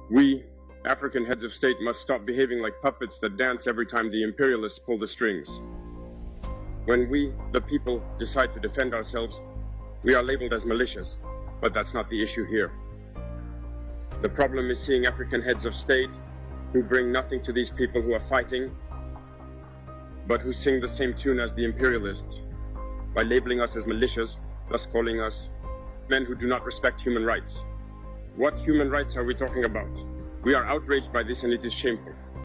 We, African heads of state, must stop behaving like puppets that dance every time the imperialists pull the strings. When we, the people, decide to defend ourselves, we are labeled as militias, but that's not the issue here. The problem is seeing African heads of state who bring nothing to these people who are fighting, but who sing the same tune as the imperialists, by labeling us as militias, thus calling us men who do not respect human rights. What human rights are we talking about? We are outraged by this, and it is shameful.